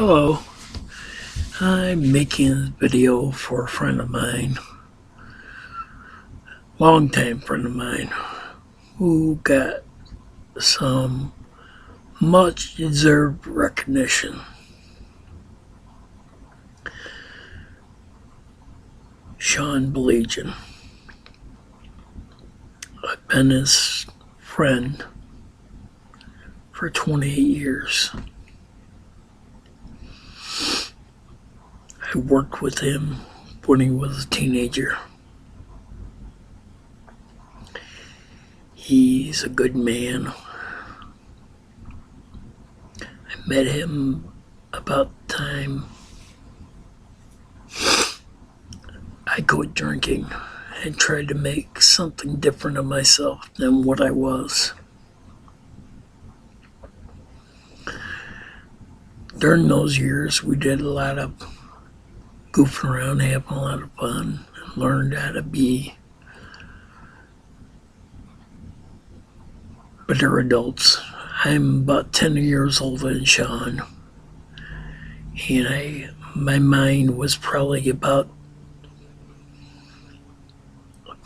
Hello, I'm making a video for a friend of mine, longtime friend of mine, who got some much deserved recognition. Sean Baligian. I've been his friend for 28 years. I worked with him when he was a teenager. He's a good man. I met him about the time I quit drinking and tried to make something different of myself than what I was. During those years, we did a lot of goofing around, having a lot of fun, and learned how to be better adults. I'm about 10 years older than Sean, and my mind was probably about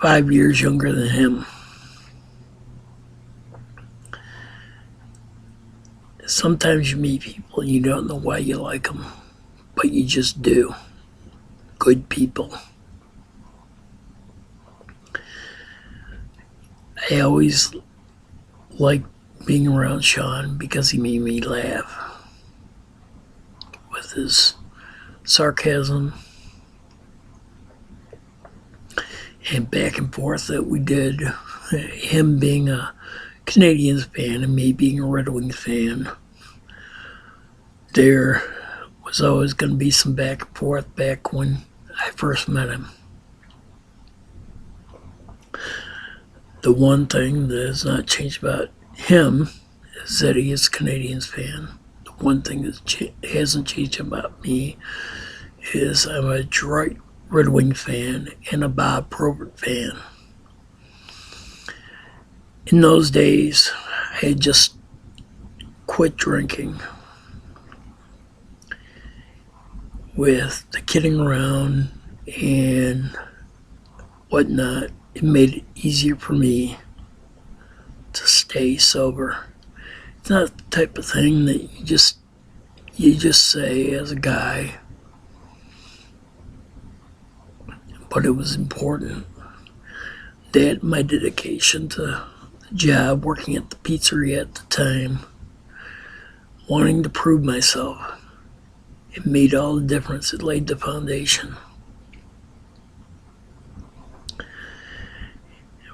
5 years younger than him. Sometimes you meet people and you don't know why you like them, but you just do. Good people. I always liked being around Sean because he made me laugh with his sarcasm and back and forth that we did. Him being a Canadians fan and me being a Red Wings fan. There was always going to be some back and forth back when I first met him. The one thing that has not changed about him is that he is a Canadians fan. The one thing that hasn't changed about me is I'm a Detroit Red Wing fan and a Bob Probert fan. In those days, I had just quit drinking. With the kidding around and whatnot, it made it easier for me to stay sober. It's not the type of thing that you just say as a guy, but it was important that my dedication to the job, working at the pizzeria at the time, wanting to prove myself, it made all the difference. It laid the foundation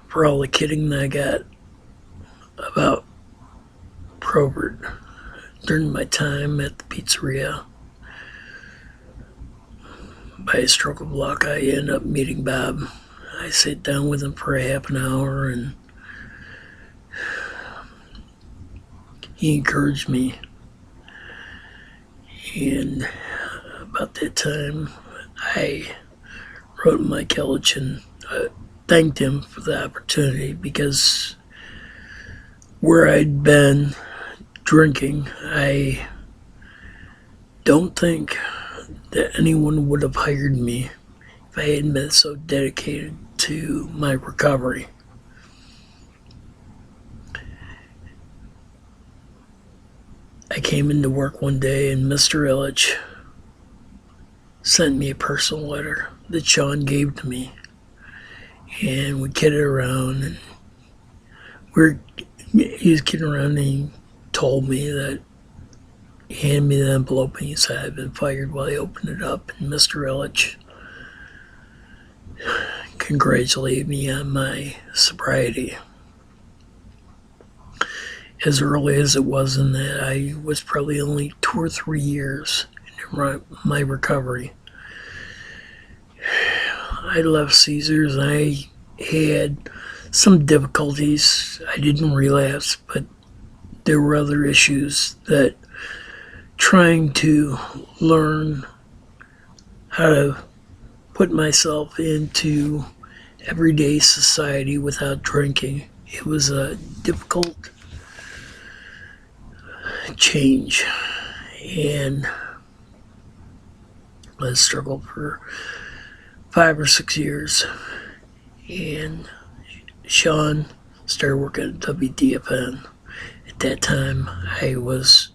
for all the kidding that I got about Probert during my time at the pizzeria. By a stroke of luck, I ended up meeting Bob. I sat down with him for a half an hour and he encouraged me. And about that time, I wrote my college and thanked him for the opportunity, because where I'd been drinking, I don't think that anyone would have hired me if I hadn't been so dedicated to my recovery. I came into work one day and Mr. Illich sent me a personal letter that Sean gave to me. And we kidded around, and he was kidding around, and he told me that he handed me the envelope and he said I'd been fired while he opened it up. And Mr. Illich congratulated me on my sobriety. As early as it was in that, I was probably only 2 or 3 years in my recovery. I left Caesars and I had some difficulties. I didn't relapse, but there were other issues that trying to learn how to put myself into everyday society without drinking. It was a difficult change, and I struggled for 5 or 6 years, and Sean started working at WDFN. At that time, I was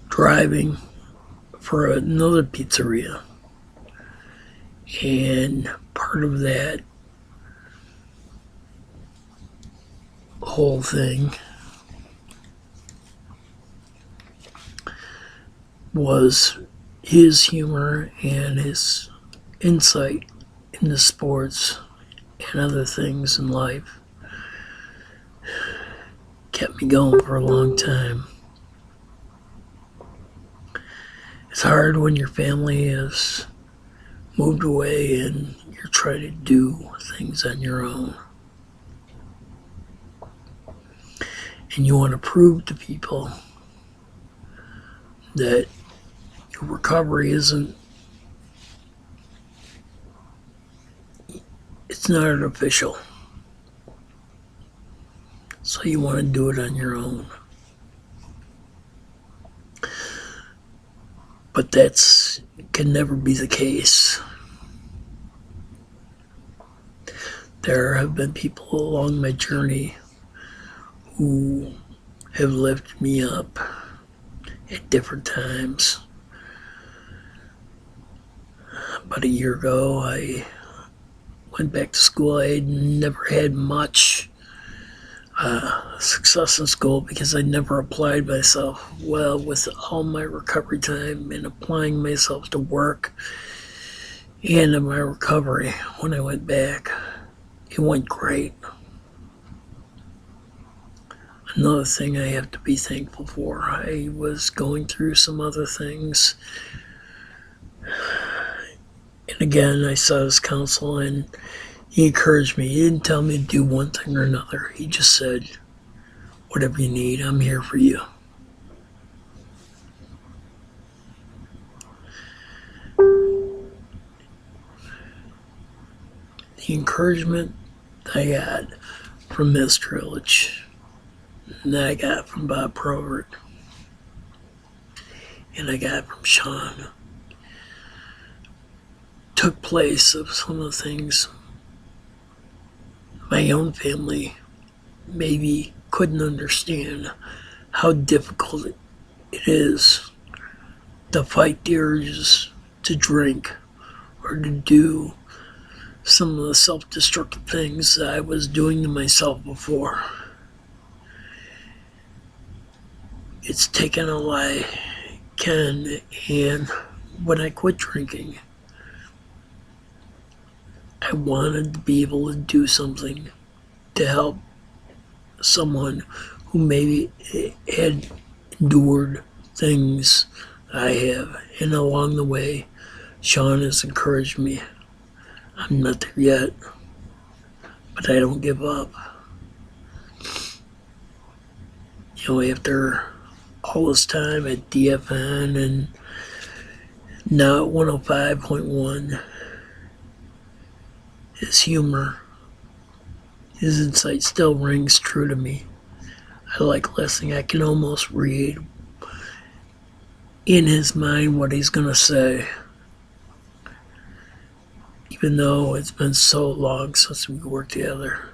driving for another pizzeria, and part of that whole thing was his humor and his insight into sports and other things in life. Kept me going for a long time. It's hard when your family has moved away and you're trying to do things on your own. And you want to prove to people that your recovery it's not artificial. So you want to do it on your own. But that's can never be the case. There have been people along my journey who have lifted me up at different times. About a year ago, I went back to school. I had never had much success in school because I never applied myself well with all my recovery time and applying myself to work and in my recovery. When I went back, it went great. Another thing I have to be thankful for, I was going through some other things. And again, I saw his counsel and he encouraged me. He didn't tell me to do one thing or another. He just said, whatever you need, I'm here for you. The encouragement I got from Mr. Illich, and I got from Bob Probert, and I got from Sean, took place of some of the things my own family maybe couldn't understand, how difficult it is to fight the urges to drink or to do some of the self-destructive things that I was doing to myself before. It's taken all I can, and when I quit drinking, I wanted to be able to do something to help someone who maybe had endured things I have. And along the way, Sean has encouraged me. I'm not there yet, but I don't give up. You know, after all this time at DFN and now at 105.1, his humor, his insight still rings true to me. I like listening. I can almost read in his mind what he's going to say, even though it's been so long since we worked together.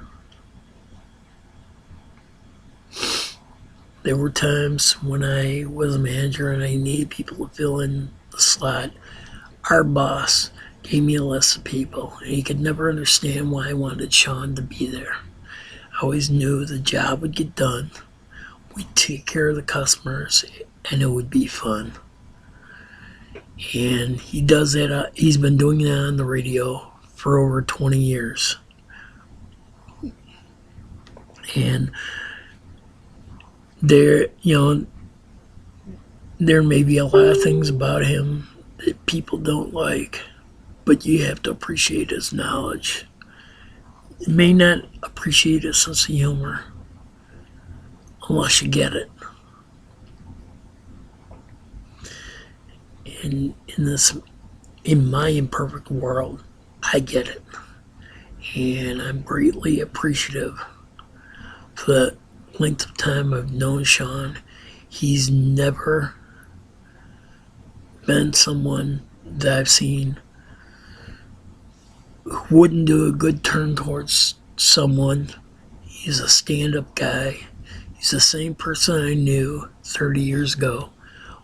There were times when I was a manager and I needed people to fill in the slot. Our boss gave me a list of people, and he could never understand why I wanted Sean to be there. I always knew the job would get done. We'd take care of the customers, and it would be fun. And he does that. He's been doing that on the radio for over 20 years. And there may be a lot of things about him that people don't like, but you have to appreciate his knowledge. You may not appreciate his sense of humor unless you get it. And in my imperfect world, I get it. And I'm greatly appreciative for the length of time I've known Sean. He's never been someone that I've seen who wouldn't do a good turn towards someone. He's a stand-up guy. He's the same person I knew 30 years ago,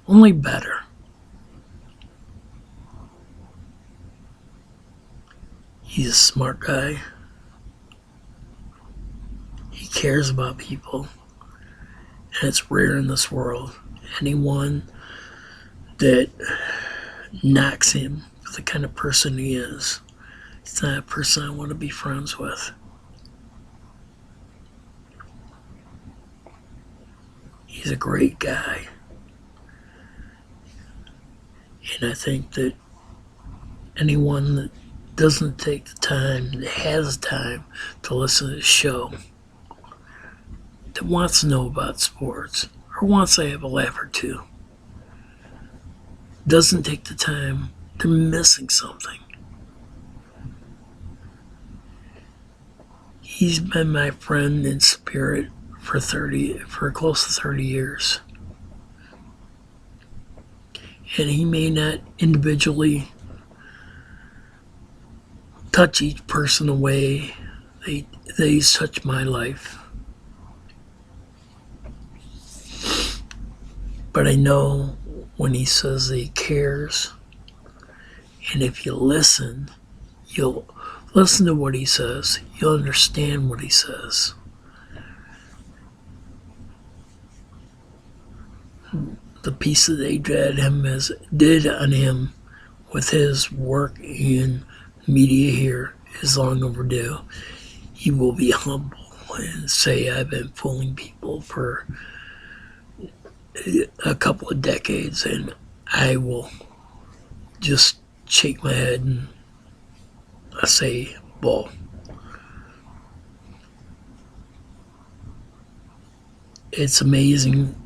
only better. He's a smart guy. He cares about people, and it's rare in this world. Anyone that knocks him for the kind of person he is, he's not a person I want to be friends with. He's a great guy. And I think that anyone that doesn't take the time, that has time to listen to the show, that wants to know about sports, or wants to have a laugh or two, doesn't take the time, they're missing something. He's been my friend in spirit for close to 30 years. And he may not individually touch each person the way that he's touched my life. But I know when he says that he cares, and if you listen, you'll listen to what he says, you'll understand what he says. The piece that they did on him with his work in media here is long overdue. He will be humble and say, I've been fooling people for a couple of decades, and I will just shake my head and I say, bull. It's amazing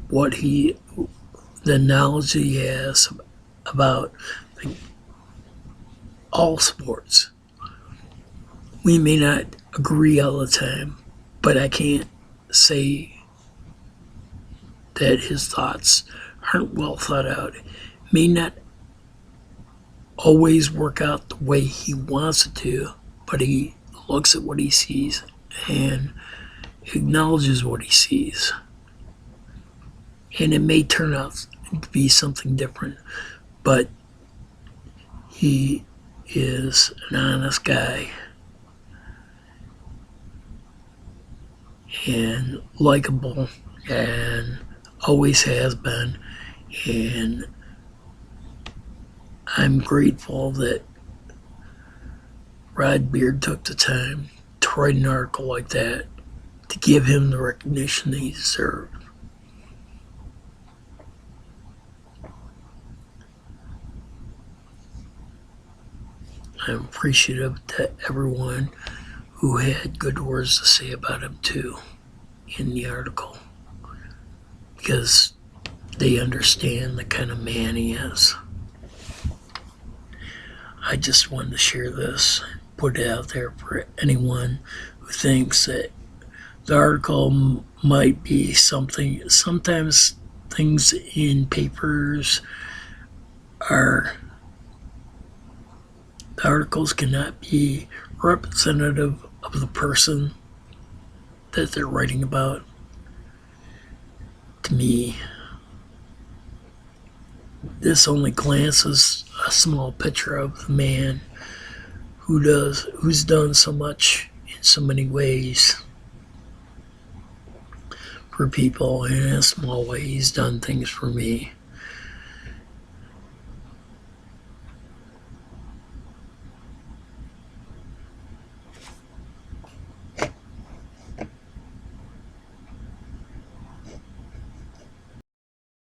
the knowledge that he has about all sports. We may not agree all the time, but I can't say that his thoughts aren't well thought out. May not always work out the way he wants it to, but he looks at what he sees and acknowledges what he sees. And it may turn out to be something different, but he is an honest guy and likable and always has been. And I'm grateful that Rod Beard took the time to write an article like that to give him the recognition that he deserved. I'm appreciative to everyone who had good words to say about him too in the article, because they understand the kind of man he is. I just wanted to share this, put it out there for anyone who thinks that the article might be something. Sometimes things in papers the articles cannot be representative of the person that they're writing about. To me, this only glances a small picture of the man who's done so much in so many ways for people, and in a small way he's done things for me.